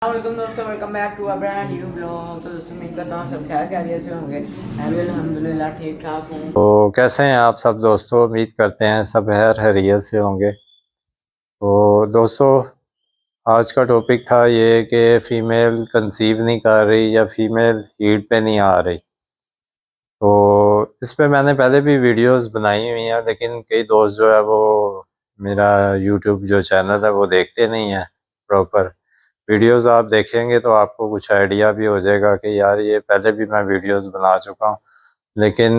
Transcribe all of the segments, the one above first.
Welcome दोस्तों, welcome back to a brand new blog. तो दोस्तों उम्मीद करता हूँ सब खैर खैरियत से होंगे। मैं भी अल्हम्दुलिल्लाह ठीक ठाक हूँ। तो कैसे हैं आप सब दोस्तों। उम्मीद करते हैं सब खैर खैरियत से होंगे। तो दोस्तों, आज का टॉपिक था ये कि फ़ीमेल कंसीव नहीं कर रही या फीमेल हीट पे नहीं आ रही। तो इस पे मैंने पहले भी वीडियोस बनाई हुई हैं, लेकिन कई दोस्त जो है वो मेरा यूट्यूब जो चैनल है वो देखते नहीं हैं प्रॉपर। वीडियोस आप देखेंगे तो आपको कुछ आइडिया भी हो जाएगा कि यार ये पहले भी मैं वीडियोस बना चुका हूँ, लेकिन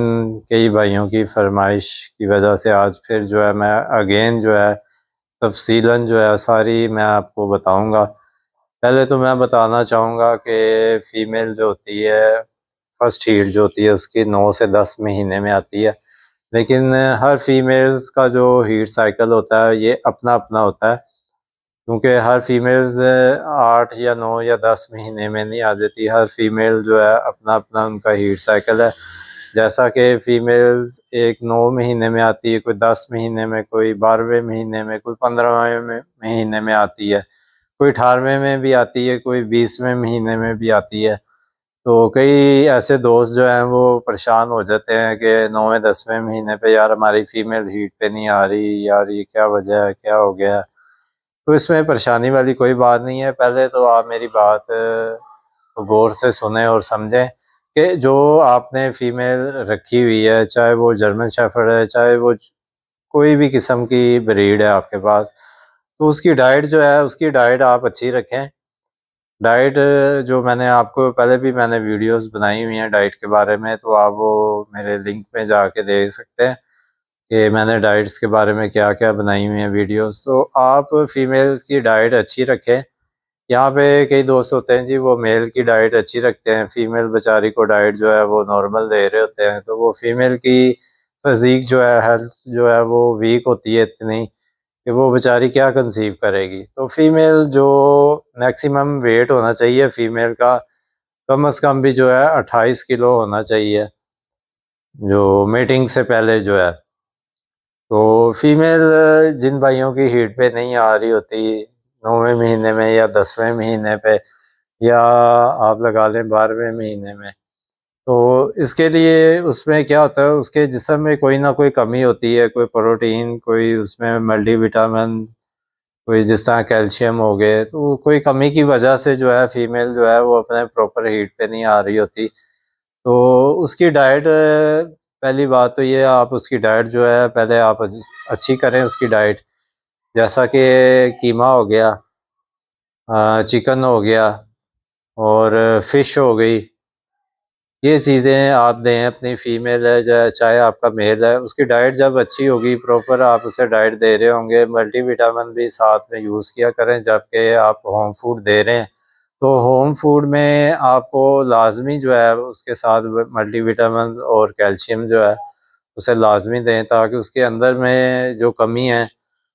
कई भाइयों की फरमाइश की वजह से आज फिर जो है मैं अगेन जो है तफसीलन जो है सारी मैं आपको बताऊंगा। पहले तो मैं बताना चाहूँगा कि फ़ीमेल जो होती है, फर्स्ट हीट जो होती है उसकी 9 से 10 महीने में आती है। लेकिन हर फीमेल्स का जो हीट साइकिल होता है ये अपना अपना होता है, क्योंकि हर फीमेल्स 8 या 9 या 10 महीने में नहीं आ जाती। हर फीमेल जो है अपना अपना उनका हीट साइकिल है। जैसा कि फीमेल्स एक 9 महीने में आती है, कोई 10 महीने में, कोई 12वें महीने में, कोई 15वें महीने में आती है, कोई 18वें में भी आती है, कोई 20वें महीने में भी आती है। तो कई ऐसे दोस्त जो हैं वो परेशान हो जाते हैं कि 9वें 10वें महीने पे यार हमारी फीमेल हीट पे नहीं आ रही, यार ये क्या वजह है, क्या हो गया है। तो इसमें परेशानी वाली कोई बात नहीं है। पहले तो आप मेरी बात गौर से सुने और समझें कि जो आपने फीमेल रखी हुई है, चाहे वो जर्मन शेफर्ड है, चाहे वो कोई भी किस्म की ब्रीड है आपके पास, तो उसकी डाइट जो है उसकी डाइट आप अच्छी रखें। डाइट जो मैंने आपको पहले भी मैंने वीडियोस बनाई हुई हैं डाइट के बारे में, तो आप वो मेरे लिंक में जाके देख सकते हैं कि मैंने डाइट्स के बारे में क्या क्या बनाई हुई हैं वीडियोस। तो आप फीमेल की डाइट अच्छी रखें। यहाँ पे कई दोस्त होते हैं जी वो मेल की डाइट अच्छी रखते हैं, फीमेल बेचारी को डाइट जो है वो नॉर्मल दे रहे होते हैं, तो वो फीमेल की फिजिक जो है, हेल्थ जो है वो वीक होती है इतनी कि वो बेचारी क्या कंसीव करेगी। तो फीमेल जो मैक्सिमम वेट होना चाहिए फीमेल का, कम से कम भी जो है 28 किलो होना चाहिए, जो मीटिंग से पहले जो है। तो फीमेल जिन भाइयों की हीट पे नहीं आ रही होती 9वें महीने में या 10वें महीने पे, या आप लगा लें 12वें महीने में, तो इसके लिए उसमें क्या होता है, उसके जिस्म में कोई ना कोई कमी होती है, कोई प्रोटीन, कोई उसमें मल्टीविटामिन, कोई जिस तरह कैल्शियम हो गए, तो कोई कमी की वजह से जो है फीमेल जो है वो अपने प्रॉपर हीट पे नहीं आ रही होती। तो उसकी डाइट, पहली बात तो ये आप उसकी डाइट जो है पहले आप अच्छी करें उसकी डाइट। जैसा कि कीमा हो गया, चिकन हो गया, और फिश हो गई, ये चीज़ें आप दें। अपनी फीमेल है चाहे आपका मेल है, उसकी डाइट जब अच्छी होगी, प्रॉपर आप उसे डाइट दे रहे होंगे, मल्टीविटामिन भी साथ में यूज़ किया करें जबकि आप होम फूड दे रहे हैं। तो होम फूड में आपको लाजमी जो है उसके साथ मल्टीविटामिन और कैल्शियम जो है उसे लाजमी दें, ताकि उसके अंदर में जो कमी है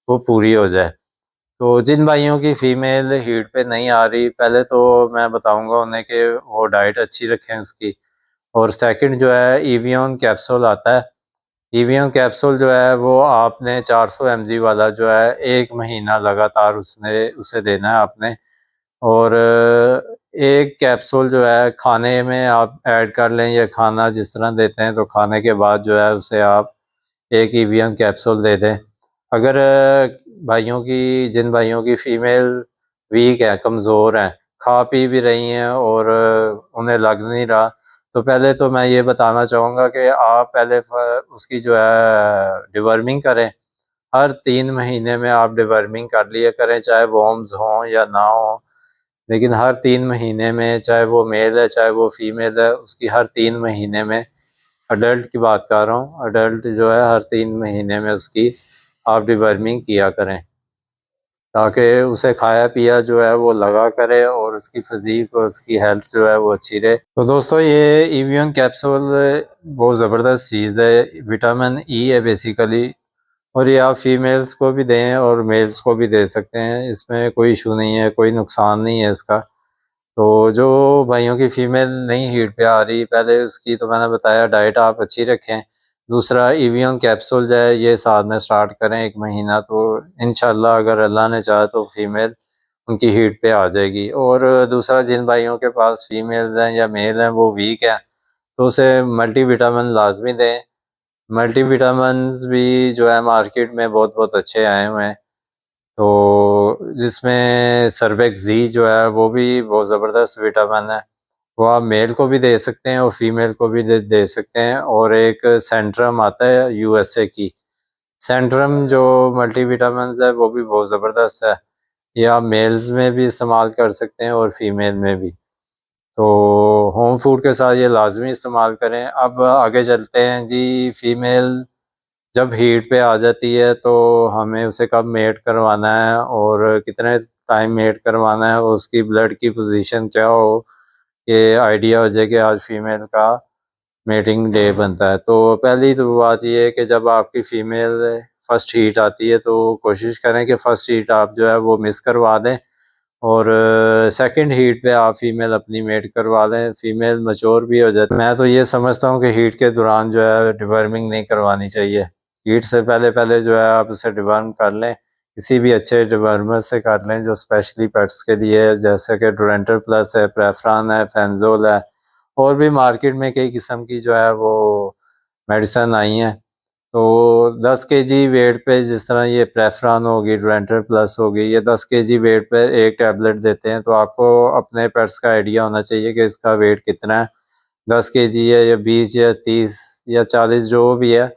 वो पूरी हो जाए। तो जिन भाइयों की फीमेल हीट पे नहीं आ रही, पहले तो मैं बताऊंगा उन्हें कि वो डाइट अच्छी रखें उसकी। और सेकंड जो है ईवियन कैप्सूल आता है। ईवियन कैप्सूल जो है वो आपने 400 mg वाला जो है 1 महीना लगातार उसने उसे देना है आपने। और एक कैप्सूल जो है खाने में आप ऐड कर लें, या खाना जिस तरह देते हैं तो खाने के बाद जो है उसे आप एक ईवीएम कैप्सूल दे दें। अगर भाइयों की जिन भाइयों की फीमेल वीक है, कमज़ोर हैं, खा पी भी रही हैं और उन्हें लग नहीं रहा, तो पहले तो मैं ये बताना चाहूँगा कि आप पहले उसकी जो है डिवर्मिंग करें। हर 3 महीने में आप डिवर्मिंग कर लिया करें, चाहे वॉर्म्स हों या ना हो, लेकिन हर 3 महीने में, चाहे वो मेल है चाहे वो फीमेल है, उसकी हर 3 महीने में, अडल्ट की बात कर रहा हूँ, अडल्ट जो है हर 3 महीने में उसकी आप डिवर्मिंग किया करें, ताकि उसे खाया पिया जो है वो लगा करे और उसकी फिजीक और उसकी हेल्थ जो है वो अच्छी रहे। तो दोस्तों ये ईवियन कैप्सूल बहुत ज़बरदस्त चीज़ है, विटामिन ई है बेसिकली। और ये आप फीमेल्स को भी दें और मेल्स को भी दे सकते हैं, इसमें कोई इशू नहीं है, कोई नुकसान नहीं है इसका। तो जो भाइयों की फीमेल नहीं हीट पे आ रही, पहले उसकी तो मैंने बताया डाइट आप अच्छी रखें। दूसरा ईवियन कैप्सूल जो है ये साथ में स्टार्ट करें 1 महीना, तो इंशाल्लाह अगर अल्लाह ने चाहा तो फीमेल उनकी हीट पे आ जाएगी। और दूसरा, जिन भाइयों के पास फीमेल्स हैं या मेल हैं वो वीक हैं, तो उसे मल्टीविटामिन लाजमी दें। मल्टीविटामिन भी जो है मार्केट में बहुत बहुत अच्छे आए हुए हैं, तो जिसमें सर्वेक्स जी जो है वो भी बहुत ज़बरदस्त विटामिन है, वो आप मेल को भी दे सकते हैं और फीमेल को भी दे सकते हैं। और एक सेंट्रम आता है यूएसए की, सेंट्रम जो मल्टीविटामिन है वो भी बहुत ज़बरदस्त है, ये आप मेल्स में भी इस्तेमाल कर सकते हैं और फीमेल में भी। तो होम फूड के साथ ये लाजमी इस्तेमाल करें। अब आगे चलते हैं जी। फीमेल जब हीट पे आ जाती है तो हमें उसे कब मेट करवाना है और कितने टाइम मेट करवाना है, उसकी ब्लड की पोजीशन क्या हो, ये आइडिया हो जाए कि आज फीमेल का मेटिंग डे बनता है। तो पहली तो बात ये है कि जब आपकी फीमेल फर्स्ट हीट आती है तो कोशिश करें कि फर्स्ट हीट आप जो है वो मिस करवा दें, और सेकंड हीट पे आप फीमेल अपनी मेट करवा लें। फीमेल मैच्योर भी हो जाती है। मैं तो ये समझता हूँ कि हीट के दौरान जो है डिवर्मिंग नहीं करवानी चाहिए। हीट से पहले पहले जो है आप उसे डिवर्म कर लें, किसी भी अच्छे डिवर्मर से कर लें जो स्पेशली पेट्स के लिए है, जैसे कि डोरेंटर प्लस है, प्रेफरान है, फेंजोल है, और भी मार्केट में कई किस्म की जो है वो मेडिसन आई हैं। तो 10 केजी वेट पे, जिस तरह ये प्रेफरान होगी, डोरेंटर प्लस होगी, ये 10 केजी वेट पे एक टैबलेट देते हैं। तो आपको अपने पेट्स का आइडिया होना चाहिए कि इसका वेट कितना है, 10 केजी है या 20 या 30 या 40, जो भी है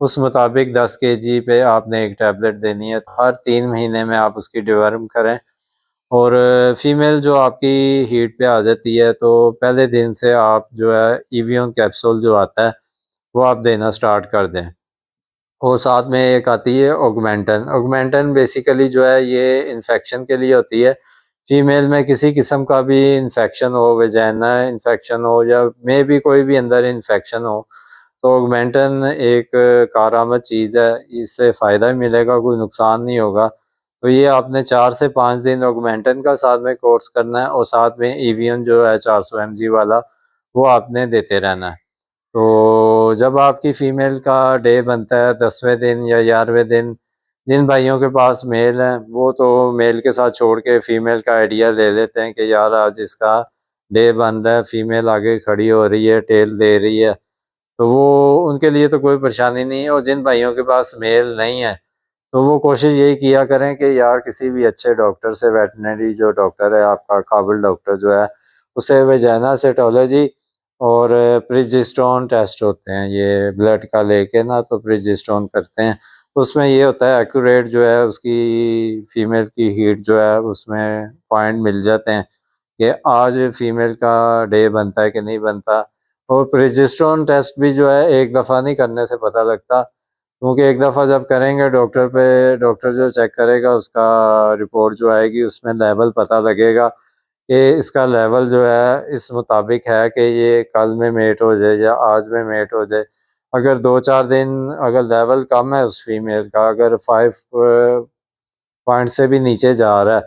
उस मुताबिक 10 केजी पे आपने एक टैबलेट देनी है। तो हर 3 महीने में आप उसकी डिवर्म करें। और फीमेल जो आपकी हीट पे आ जाती है तो पहले दिन से आप जो है ईवियन कैप्सूल जो आता है वो आप देना स्टार्ट कर दें। और साथ में एक आती है ऑगमेंटन। ऑगमेंटन बेसिकली जो है ये इन्फेक्शन के लिए होती है। फीमेल में किसी किस्म का भी इन्फेक्शन हो, वेजाइना इन्फेक्शन हो या मे भी कोई भी अंदर इन्फेक्शन हो, तो ऑगमेंटन एक कारआमद चीज़ है, इससे फ़ायदा ही मिलेगा, कोई नुकसान नहीं होगा। तो ये आपने 4 से 5 दिन ऑगमेंटन का साथ में कोर्स करना है, और साथ में एवियन जो है 400 mg वाला वो आपने देते रहना है। तो जब आपकी फीमेल का डे बनता है 10वें दिन या 11वें दिन, जिन भाइयों के पास मेल हैं वो तो मेल के साथ छोड़ के फीमेल का आइडिया ले लेते हैं कि यार आज इसका डे बन रहा है, फीमेल आगे खड़ी हो रही है, टेल दे रही है, तो वो उनके लिए तो कोई परेशानी नहीं है। और जिन भाइयों के पास मेल नहीं है तो वो कोशिश यही किया करें कि यार किसी भी अच्छे डॉक्टर से, वेटनरी जो डॉक्टर है आपका काबिल डॉक्टर जो है, उसे वेजाइना सेटोलॉजी और प्रिजिस्टोन टेस्ट होते हैं, ये ब्लड का लेके ना तो प्रिजिस्टोन करते हैं। तो उसमें ये होता है एक्यूरेट जो है उसकी फीमेल की हीट जो है उसमें पॉइंट मिल जाते हैं कि आज फीमेल का डे बनता है कि नहीं बनता। और प्रिजिस्टोन टेस्ट भी जो है एक दफ़ा नहीं करने से पता लगता, क्योंकि एक दफ़ा जब करेंगे डॉक्टर पे, डॉक्टर जो चेक करेगा उसका रिपोर्ट जो आएगी उसमें लेवल पता लगेगा कि इसका लेवल जो है इस मुताबिक है कि ये कल में मेट हो जाए या आज में मेट हो जाए। अगर 2-4 दिन अगर लेवल कम है उस फीमेल का, अगर 5 पॉइंट से भी नीचे जा रहा है,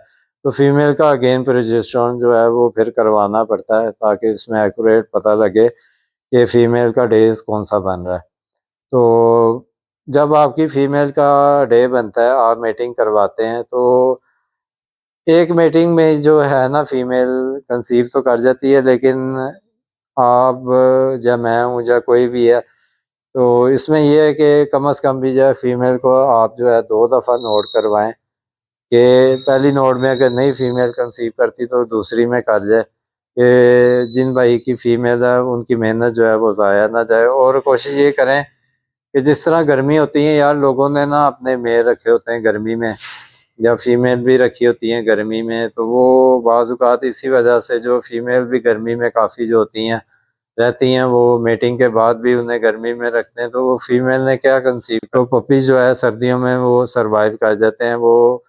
तो फीमेल का अगेन प्रोजेस्टेरोन जो है वो फिर करवाना पड़ता है, ताकि इसमें एक्यूरेट पता लगे कि फीमेल का डेज कौन सा बन रहा है। तो जब आपकी फीमेल का डे बनता है, आप मीटिंग करवाते हैं, तो एक मीटिंग में जो है ना फीमेल कंसीव तो कर जाती है, लेकिन आप या मैं हूँ या कोई भी है, तो इसमें ये है कि कम से कम भी जो है फीमेल को आप जो है 2 दफ़ा नोट करवाएं कि पहली नोट में अगर नहीं फीमेल कंसीव करती तो दूसरी में कर जाए, कि जिन भाई की फीमेल है उनकी मेहनत जो है वो ज़ाया ना जाए। और कोशिश ये करें कि जिस तरह गर्मी होती है यार, लोगों ने ना अपने मेल रखे होते हैं गर्मी में, या फीमेल भी रखी होती हैं गर्मी में, तो वो बाज़ औक़ात इसी वजह से जो फीमेल भी गर्मी में काफ़ी जो होती हैं रहती हैं, वो मीटिंग के बाद भी उन्हें गर्मी में रखते हैं, तो वो फीमेल ने क्या कंसीव, तो पपीज़ जो है सर्दियों में वो सर्वाइव कर जाते हैं, वो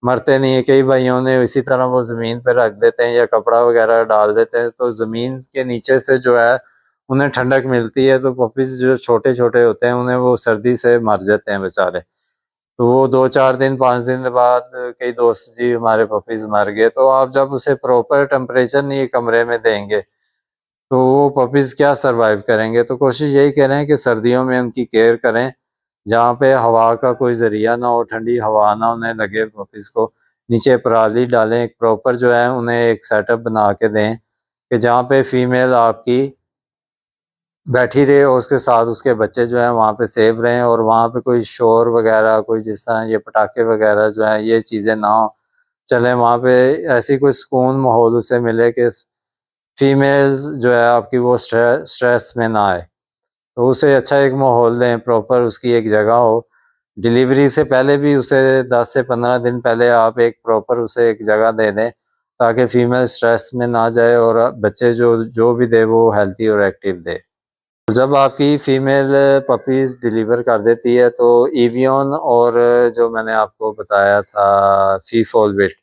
मरते नहीं है। कई भाइयों ने इसी तरह वो ज़मीन पे रख देते हैं या कपड़ा वगैरह डाल देते हैं, तो ज़मीन के नीचे से जो है उन्हें ठंडक मिलती है, तो पपीज़ जो छोटे-छोटे होते हैं उन्हें वो सर्दी से मर जाते हैं बेचारे। तो वो 2-4 दिन 5 दिन बाद कई दोस्त जी हमारे पपीज़ मर गए, तो आप जब उसे प्रॉपर टेम्परेचर नहीं कमरे में देंगे तो वो पपीज़ क्या सर्वाइव करेंगे। तो कोशिश यही करें कि सर्दियों में उनकी केयर करें, जहाँ पे हवा का कोई ज़रिया ना हो, ठंडी हवा ना उन्हें लगे पपीज़ को, नीचे पराली डालें, एक प्रॉपर जो है उन्हें एक सेटअप बना के दें कि जहाँ पे फीमेल आपकी बैठी रहे और उसके साथ उसके बच्चे जो हैं वहाँ पे सेफ रहें, और वहाँ पे कोई शोर वगैरह, कोई जिस तरह ये पटाखे वगैरह जो हैं ये चीज़ें ना हो चलें। वहाँ पे ऐसी कोई सुकून माहौल उसे मिले कि फीमेल्स जो है आपकी वो स्ट्रेस में ना आए। तो उसे अच्छा एक माहौल दें, प्रॉपर उसकी एक जगह हो। डिलीवरी से पहले भी उसे 10 से 15 दिन पहले आप एक प्रॉपर उसे एक जगह दे दें ताकि फीमेल स्ट्रेस में ना जाए और बच्चे जो जो भी दे वो हेल्थी और एक्टिव दे। जब आपकी फीमेल पपीज़ डिलीवर कर देती है तो एवियन और जो मैंने आपको बताया था फीफोलविट,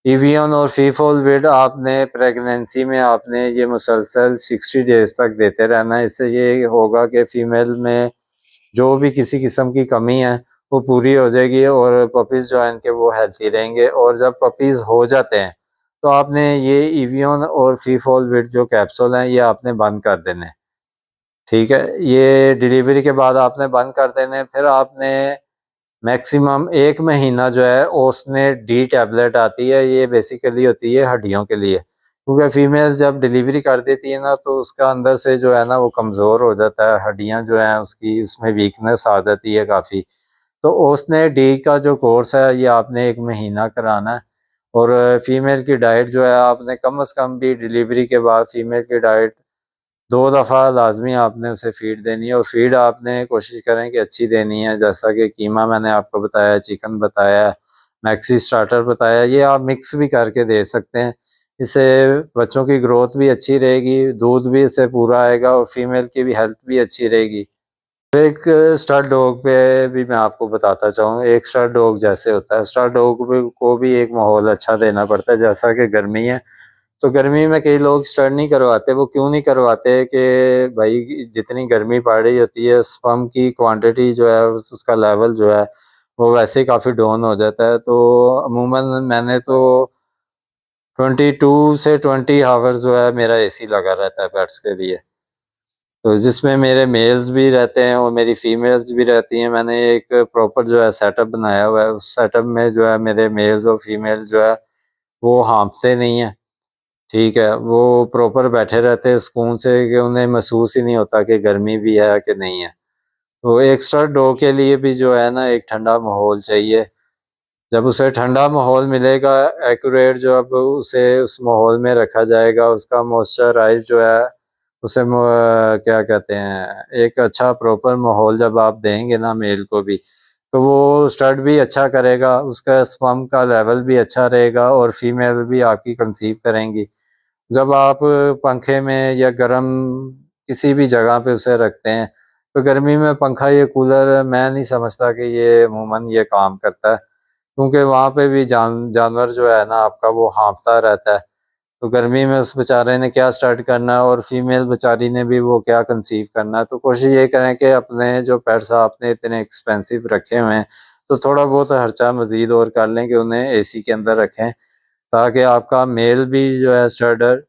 एवियन और फीफोलविट आपने प्रेगनेंसी में आपने ये मुसलसल 60 डेज तक देते रहना है। इससे ये होगा कि फीमेल में जो भी किसी किस्म की कमी है वो पूरी हो जाएगी और पपीज़ जो है इनके वो हेल्थी रहेंगे। और जब पपीज़ हो जाते हैं तो आपने ये एवियन और फीफोलविट जो कैप्सूल हैं ये आपने बंद कर देने, ठीक है। ये डिलीवरी के बाद आपने बंद कर देने। फिर आपने मैक्सिमम 1 महीना जो है ओसने डी टैबलेट आती है, ये बेसिकली होती है हड्डियों के लिए, क्योंकि फीमेल जब डिलीवरी कर देती है ना तो उसका अंदर से जो है ना वो कमज़ोर हो जाता है, हड्डियां जो हैं उसकी उसमें वीकनेस आ जाती है काफ़ी। तो ओसने डी का जो कोर्स है ये आपने 1 महीना कराना है। और फीमेल की डाइट जो है आपने कम से कम भी डिलीवरी के बाद फीमेल की डाइट 2 दफ़ा लाज़मी आपने उसे फ़ीड देनी है, और फ़ीड आपने कोशिश करें कि अच्छी देनी है, जैसा कि कीमा मैंने आपको बताया, चिकन बताया, मैक्सी स्टार्टर बताया, ये आप मिक्स भी करके दे सकते हैं। इससे बच्चों की ग्रोथ भी अच्छी रहेगी, दूध भी इससे पूरा आएगा और फीमेल की भी हेल्थ भी अच्छी रहेगी। एक स्टार डॉग पे भी मैं आपको बताता चाहूँ, एक स्टार डॉग जैसे होता है, स्टार डॉग को भी एक माहौल अच्छा देना पड़ता है। जैसा कि गर्मी है तो गर्मी में कई लोग स्टार्ट नहीं करवाते। वो क्यों नहीं करवाते कि भाई जितनी गर्मी पड़ रही होती है स्पर्म की क्वांटिटी जो है उसका लेवल जो है वो वैसे ही काफ़ी डाउन हो जाता है। तो अमूमन मैंने तो 22 से 20 आवर्स जो है मेरा एसी लगा रहता है पेट्स के लिए, तो जिसमें मेरे मेल्स भी रहते हैं और मेरी फीमेल्स भी रहती हैं। मैंने एक प्रॉपर जो है सेटअप बनाया हुआ है, उस सेटअप में जो है मेरे मेल्स और फीमेल जो है वो हाँफते नहीं हैं, ठीक है। वो प्रॉपर बैठे रहते हैं सुकून से कि उन्हें महसूस ही नहीं होता कि गर्मी भी है कि नहीं है। तो एक्स्ट्रा डॉग के लिए भी जो है ना एक ठंडा माहौल चाहिए। जब उसे ठंडा माहौल मिलेगा एक्यूरेट, जब उसे उस माहौल में रखा जाएगा, उसका मॉइस्चराइज जो है उसे क्या कहते हैं एक अच्छा प्रॉपर माहौल जब आप देंगे ना मेल को भी, तो वो स्टड भी अच्छा करेगा, उसका स्पर्म का लेवल भी अच्छा रहेगा और फीमेल भी आपकी कंसीव करेंगी। जब आप पंखे में या गर्म किसी भी जगह पे उसे रखते हैं तो गर्मी में पंखा या कूलर मैं नहीं समझता कि ये अमूमन ये काम करता है, क्योंकि वहाँ पे भी जानवर जो है ना आपका वो हाँफता रहता है। तो गर्मी में उस बेचारे ने क्या स्टार्ट करना है और फीमेल बेचारी ने भी वो क्या कंसीव करना है। तो कोशिश ये करें कि अपने जो पेट्स आपने इतने एक्सपेंसिव रखे हुए हैं तो थोड़ा बहुत खर्चा मज़ीद और कर लें कि उन्हें एसी के अंदर रखें, ताकि आपका मेल भी जो है स्टर्डर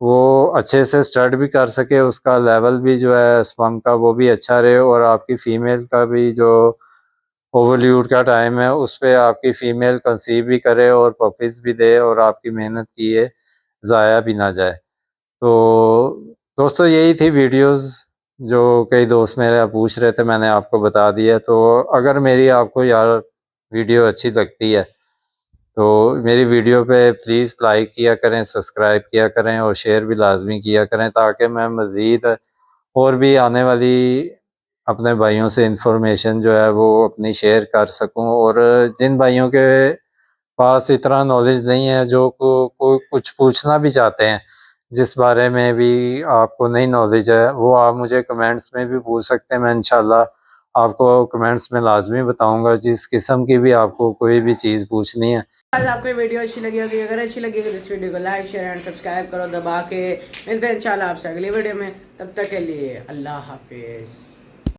वो अच्छे से स्टड भी कर सके, उसका लेवल भी जो है स्पर्म का वो भी अच्छा रहे, और आपकी फ़ीमेल का भी जो ओवरल्यूट का टाइम है उस पे आपकी फ़ीमेल कंसीव भी करे और पपीज़ भी दे और आपकी मेहनत की ये ज़ाया भी ना जाए। तो दोस्तों यही थी वीडियोस जो कई दोस्त मेरे पूछ रहे थे, मैंने आपको बता दिया। तो अगर मेरी आपको यार वीडियो अच्छी लगती है तो मेरी वीडियो पे प्लीज़ लाइक किया करें, सब्सक्राइब किया करें और शेयर भी लाजमी किया करें, ताकि मैं मज़ीद और भी आने वाली अपने भाइयों से इंफॉर्मेशन जो है वो अपनी शेयर कर सकूं। और जिन भाइयों के पास इतना नॉलेज नहीं है, जो को कुछ पूछना भी चाहते हैं जिस बारे में भी आपको नहीं नॉलेज है, वो आप मुझे कमेंट्स में भी पूछ सकते हैं। मैं इंशाल्लाह आपको कमेंट्स में लाजमी बताऊंगा जिस किस्म की भी आपको कोई भी चीज़ पूछनी है। आज आपको ये वीडियो अच्छी लगी होगी, अगर अच्छी लगी तो इस वीडियो को लाइक शेयर एंड सब्सक्राइब करो दबा के। मिलते हैं इंशाल्लाह आपसे अगली वीडियो में, तब तक के लिए अल्लाह हाफिज़।